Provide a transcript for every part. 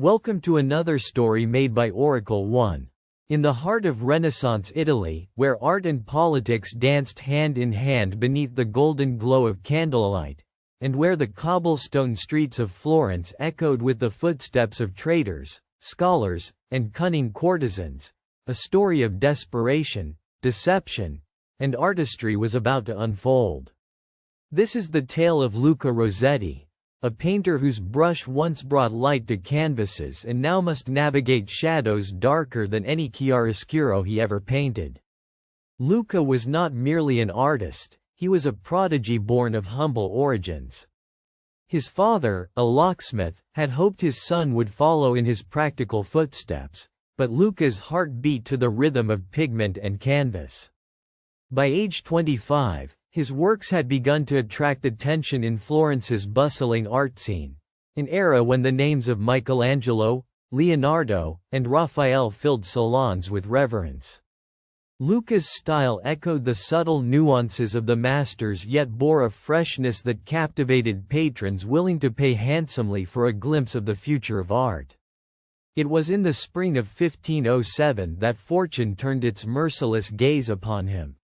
Welcome to another story made by Oracle 1. In the heart of Renaissance Italy, where art and politics danced hand in hand beneath the golden glow of candlelight, and where the cobblestone streets of Florence echoed with the footsteps of traders, scholars, and cunning courtesans, a story of desperation, deception, and artistry was about to unfold. This is the tale of Luca Rossetti, a painter whose brush once brought light to canvases and now must navigate shadows darker than any chiaroscuro he ever painted. Luca was not merely an artist, he was a prodigy born of humble origins. His father, a locksmith, had hoped his son would follow in his practical footsteps, but Luca's heart beat to the rhythm of pigment and canvas. By age 25, his works had begun to attract attention in Florence's bustling art scene, an era when the names of Michelangelo, Leonardo, and Raphael filled salons with reverence. Luca's style echoed the subtle nuances of the masters yet bore a freshness that captivated patrons willing to pay handsomely for a glimpse of the future of art. It was in the spring of 1507 that fortune turned its merciless gaze upon him.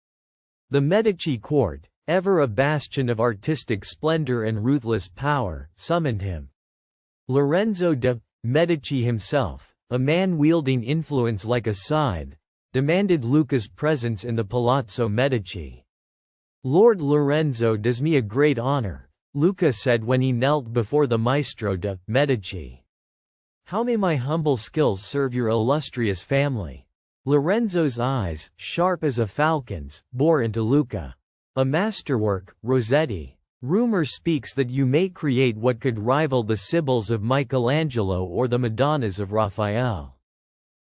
The Medici court, ever a bastion of artistic splendor and ruthless power, summoned him. Lorenzo de' Medici himself, a man wielding influence like a scythe, demanded Luca's presence in the Palazzo Medici. "Lord Lorenzo does me a great honor," Luca said when he knelt before the Maestro de' Medici. "How may my humble skills serve your illustrious family?" Lorenzo's eyes, sharp as a falcon's, bore into Luca. "A masterwork, Rossetti. Rumor speaks that you may create what could rival the Sibyls of Michelangelo or the Madonnas of Raphael."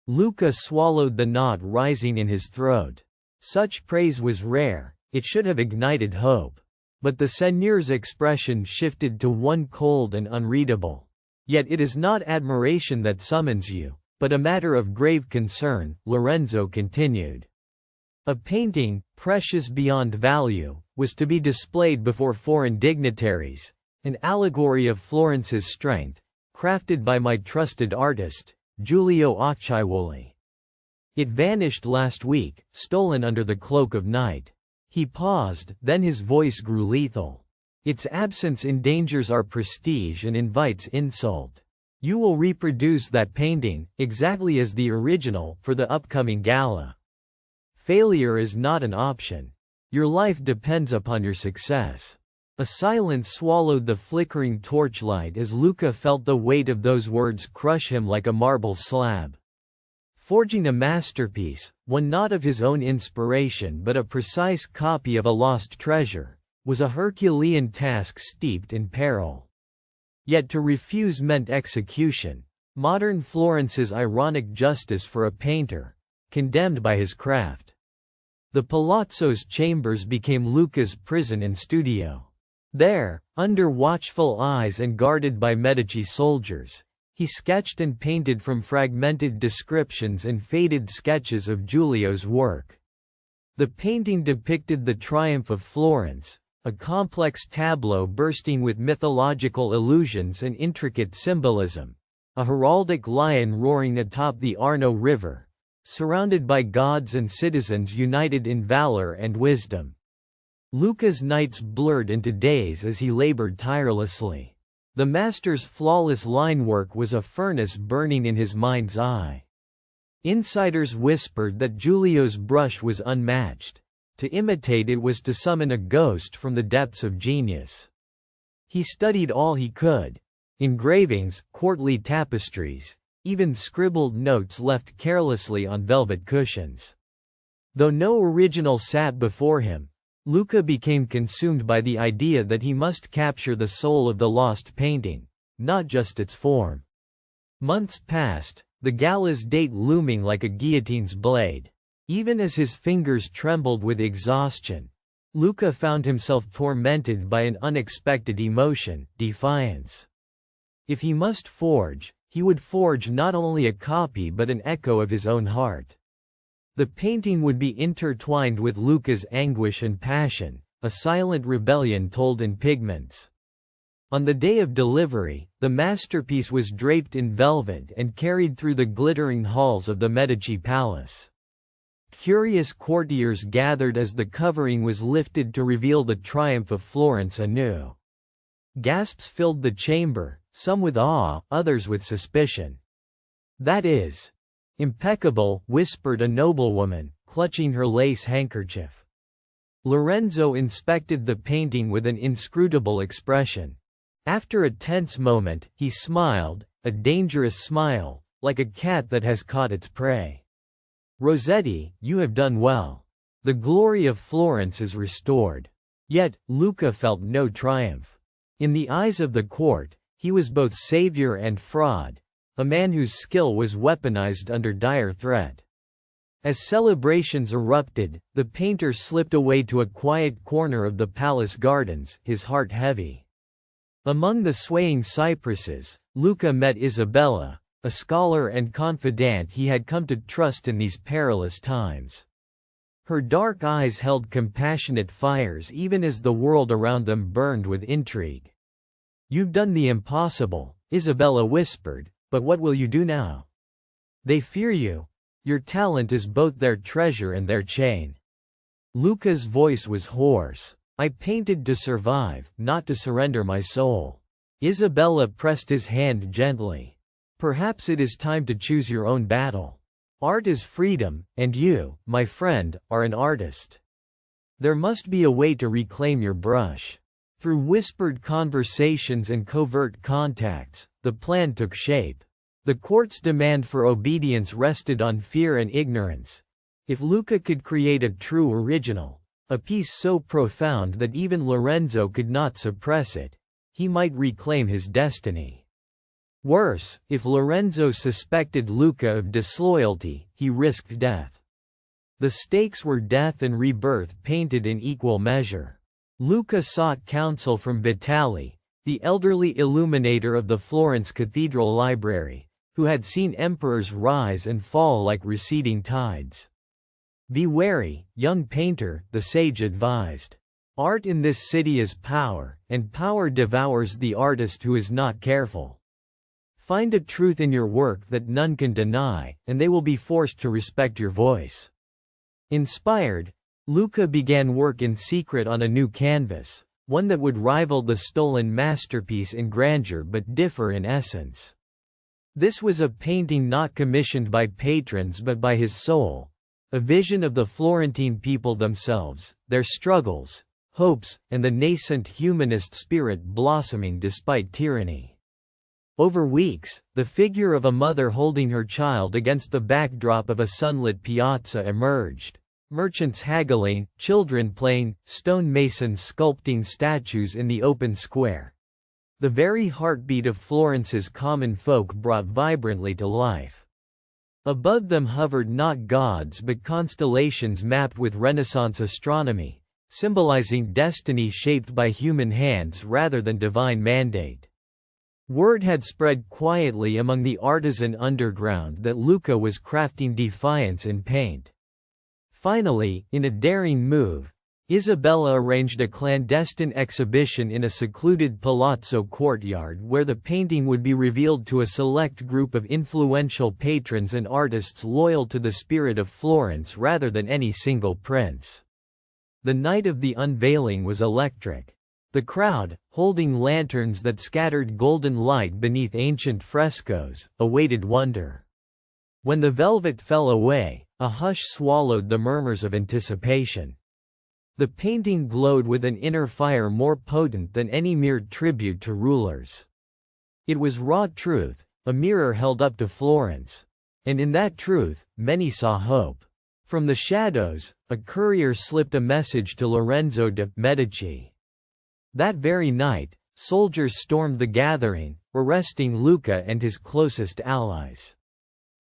Luca swallowed the knot rising in his throat. Such praise was rare, it should have ignited hope. But the seigneur's expression shifted to one cold and unreadable. "Yet it is not admiration that summons you, but a matter of grave concern," Lorenzo continued. A painting, precious beyond value, was to be displayed before foreign dignitaries, an allegory of Florence's strength, crafted by my trusted artist, Giulio Acciaiuoli. "It vanished last week, stolen under the cloak of night." He paused, then his voice grew lethal. "Its absence endangers our prestige and invites insult. You will reproduce that painting, exactly as the original, for the upcoming gala. Failure is not an option. Your life depends upon your success." A silence swallowed the flickering torchlight as Luca felt the weight of those words crush him like a marble slab. Forging a masterpiece, one not of his own inspiration but a precise copy of a lost treasure, was a Herculean task steeped in peril. Yet to refuse meant execution, modern Florence's ironic justice for a painter, condemned by his craft. The Palazzo's chambers became Luca's prison and studio. There, under watchful eyes and guarded by Medici soldiers, he sketched and painted from fragmented descriptions and faded sketches of Giulio's work. The painting depicted the triumph of Florence, a complex tableau bursting with mythological allusions and intricate symbolism, a heraldic lion roaring atop the Arno River, surrounded by gods and citizens united in valor and wisdom. Luca's nights blurred into days as he labored tirelessly. The master's flawless line work was a furnace burning in his mind's eye. Insiders whispered that Giulio's brush was unmatched. To imitate it was to summon a ghost from the depths of genius. He studied all he could: engravings, courtly tapestries, even scribbled notes left carelessly on velvet cushions. Though no original sat before him, Luca became consumed by the idea that he must capture the soul of the lost painting, not just its form. Months passed, the gala's date looming like a guillotine's blade. Even as his fingers trembled with exhaustion, Luca found himself tormented by an unexpected emotion: defiance. If he must forge, he would forge not only a copy but an echo of his own heart. The painting would be intertwined with Luca's anguish and passion, a silent rebellion told in pigments. On the day of delivery, the masterpiece was draped in velvet and carried through the glittering halls of the Medici palace. Curious courtiers gathered as the covering was lifted to reveal the triumph of Florence anew. Gasps filled the chamber, some with awe, others with suspicion. "That is impeccable," whispered a noblewoman, clutching her lace handkerchief. Lorenzo inspected the painting with an inscrutable expression. After a tense moment, he smiled, a dangerous smile, like a cat that has caught its prey. "Rossetti, you have done well. The glory of Florence is restored." Yet, Luca felt no triumph. In the eyes of the court, he was both savior and fraud, a man whose skill was weaponized under dire threat. As celebrations erupted, the painter slipped away to a quiet corner of the palace gardens, his heart heavy. Among the swaying cypresses, Luca met Isabella, a scholar and confidant he had come to trust in these perilous times. Her dark eyes held compassionate fires even as the world around them burned with intrigue. "You've done the impossible," Isabella whispered, "but what will you do now? They fear you. Your talent is both their treasure and their chain." Luca's voice was hoarse. "I painted to survive, not to surrender my soul." Isabella pressed his hand gently. "Perhaps it is time to choose your own battle. Art is freedom, and you, my friend, are an artist. There must be a way to reclaim your brush." Through whispered conversations and covert contacts, the plan took shape. The court's demand for obedience rested on fear and ignorance. If Luca could create a true original, a piece so profound that even Lorenzo could not suppress it, he might reclaim his destiny. Worse, if Lorenzo suspected Luca of disloyalty, he risked death. The stakes were death and rebirth painted in equal measure. Luca sought counsel from Vitali, the elderly illuminator of the Florence Cathedral Library, who had seen emperors rise and fall like receding tides. "Be wary, young painter," the sage advised. "Art in this city is power, and power devours the artist who is not careful. Find a truth in your work that none can deny, and they will be forced to respect your voice." Inspired, Luca began work in secret on a new canvas, one that would rival the stolen masterpiece in grandeur but differ in essence. This was a painting not commissioned by patrons but by his soul, a vision of the Florentine people themselves, their struggles, hopes, and the nascent humanist spirit blossoming despite tyranny. Over weeks, the figure of a mother holding her child against the backdrop of a sunlit piazza emerged. Merchants haggling, children playing, stonemasons sculpting statues in the open square. The very heartbeat of Florence's common folk brought vibrantly to life. Above them hovered not gods but constellations mapped with Renaissance astronomy, symbolizing destiny shaped by human hands rather than divine mandate. Word had spread quietly among the artisan underground that Luca was crafting defiance in paint. Finally, in a daring move, Isabella arranged a clandestine exhibition in a secluded palazzo courtyard where the painting would be revealed to a select group of influential patrons and artists loyal to the spirit of Florence rather than any single prince. The night of the unveiling was electric. The crowd, holding lanterns that scattered golden light beneath ancient frescoes, awaited wonder. When the velvet fell away, a hush swallowed the murmurs of anticipation. The painting glowed with an inner fire more potent than any mere tribute to rulers. It was raw truth, a mirror held up to Florence. And in that truth, many saw hope. From the shadows, a courier slipped a message to Lorenzo de' Medici. That very night, soldiers stormed the gathering, arresting Luca and his closest allies.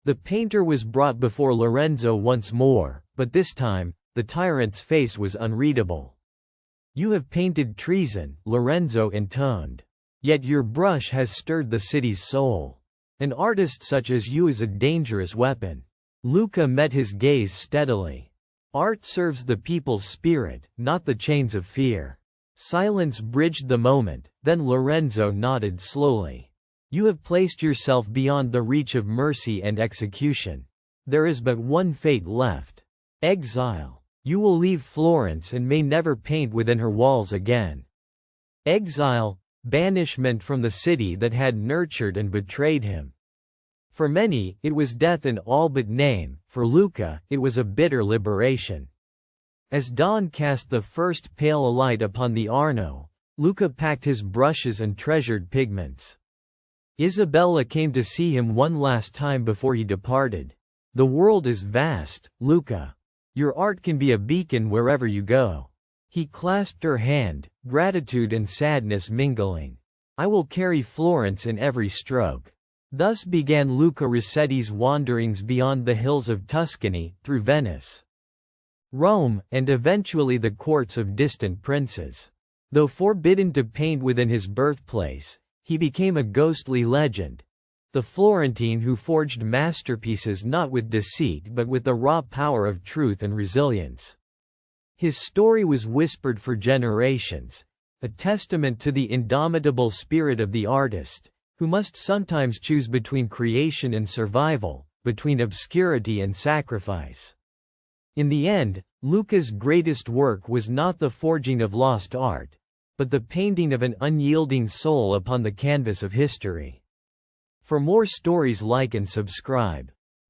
The painter was brought before Lorenzo once more, but this time, the tyrant's face was unreadable. "You have painted treason," Lorenzo intoned. "Yet your brush has stirred the city's soul. An artist such as you is a dangerous weapon." Luca met his gaze steadily. "Art serves the people's spirit, not the chains of fear. Silence bridged the moment, then Lorenzo nodded slowly. You have placed yourself beyond the reach of mercy and execution. There is but one fate left. Exile. You will leave Florence and may never paint within her walls again. Exile, banishment from the city that had nurtured and betrayed him. For many, it was death in all but name. For Luca, it was a bitter liberation. As dawn cast the first pale light upon the Arno, Luca packed his brushes and treasured pigments. Isabella came to see him one last time before he departed. The world is vast, Luca. Your art can be a beacon wherever you go. He clasped her hand, gratitude and sadness mingling. I will carry Florence in every stroke. Thus began Luca Rossetti's wanderings beyond the hills of Tuscany, through Venice, Rome, and eventually the courts of distant princes. Though forbidden to paint within his birthplace, he became a ghostly legend, the Florentine who forged masterpieces not with deceit but with the raw power of truth and resilience. His story was whispered for generations, a testament to the indomitable spirit of the artist, who must sometimes choose between creation and survival, between obscurity and sacrifice. In the end, Luca's greatest work was not the forging of lost art, but the painting of an unyielding soul upon the canvas of history. For more stories, like and subscribe.